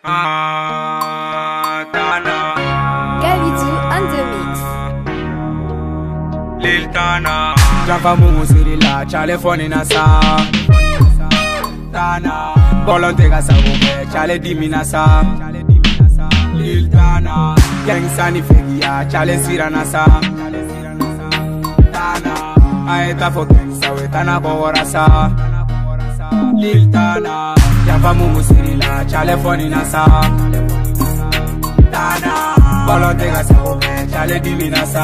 Tana Gavidou on the mix. Lil Tana Java Mumu Sirila Chale Foni Nasa Tana Bolonte sa Gobe Chale Diminasa Lil Tana Gang Sani Fegia Chale Siranasa Tana Aeta for Gangsa Wetana Bowarasa Lil Tana Java Mumu Sirila Chale Foni Nasa Tana Bolonte sa Gobe Chale Diminasa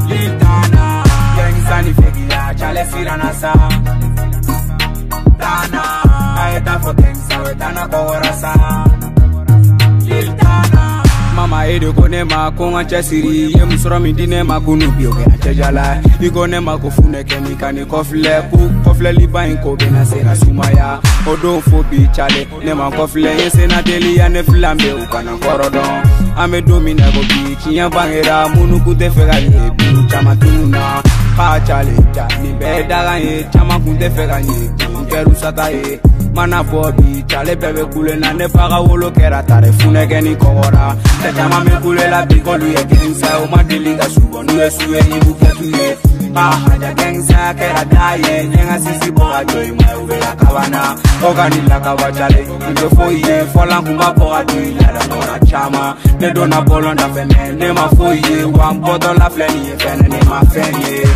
Lil Tana Gang Sani Fegia Chale Siranasa Tana Aeta for Gangsa Wetana Bowarasa Lil Tana Mama edo kone ma konga chesiri ye musoro mi dine ma kunu bioge achejala ikone ma kofune kemika ni kofle liba inko bena sena sumaya odo fobi chale ne ma kofle ye sena deli ya ne flambe ukana korodon ame domina go bi kinya bangera munu kute fega ye bi chama tununa pa chale ja ni bedala ye chama kunte fega ye keru sata ye mana bobi chale bebe kule na ne faga wolo kera tare funege ni kogora te chama me kule la bikolu ye gengsa o madilinga subo nuwe suwe ibu ketuye haja gengsa kera daye nyenga sisi boga joy mwe uvela kabana ogani la kawa chale ibe foye fola kumba boga joy la mora chama ne dona bolonda feme ne ma foye wampoto la fleni ye fene ne ma fenye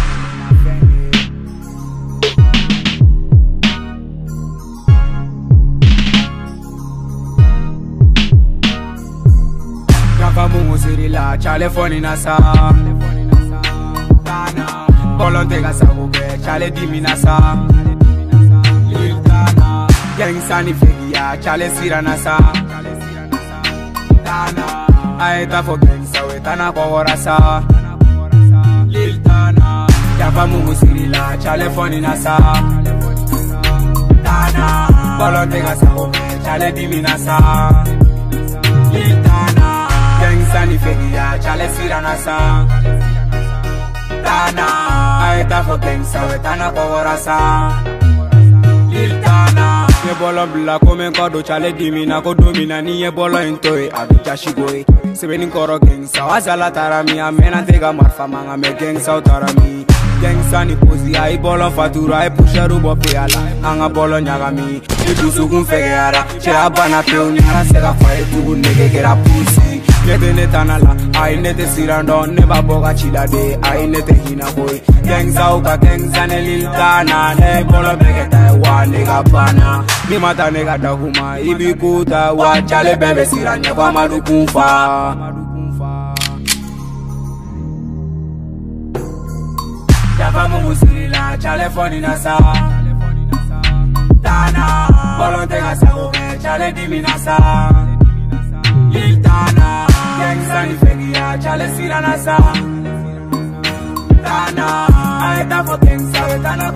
Mumu Sirila Chale Foni Nasa Tana Bolonte sa Gobe Chale Diminasa Lil Tana Gang Sani Fegia Chale Siranasa Tana Aeta for Gangsa Wetana Bowarasa Lil Tana Java Mumu Sirila Chale Foni Nasa Tana Bolonte sa Gobe Chale Diminasa Lil Tana Gang Sani Fegia Chale Siranasa Tana Aeta for Gangsa Wetana Bowarasa Lil Tana Ye bolo bla komen kodo chale dimina ko domina ni ye bolo intoe abija shigoe sebeni koro Gangsa wazala tarami amena tega marfa manga me Gangsa tarami Gangsa ni pozi ai bolo fatura ai pusheru bope ala anga bolo nyagami idusu kumfege ara che abana peuni ara sega fae tugu nege gera pusi Nete netanala, ai nete sirando, neba boga chila de, ai nete hina boy. Gangsa uka Gangsa ne Lil Tana, ne bolo begeta wa nega bana. Ni mata nega daguma, ibi kuta wa chale bebe siranya kwa madukumfa. Java Mumu Sirila, chale Foni Nasa Tana, bolonte sa Gobe, chale Diminasa Lil Tana Gang Sani Fegia Chale Siranasa Tana Aeta for Gangsa Wetana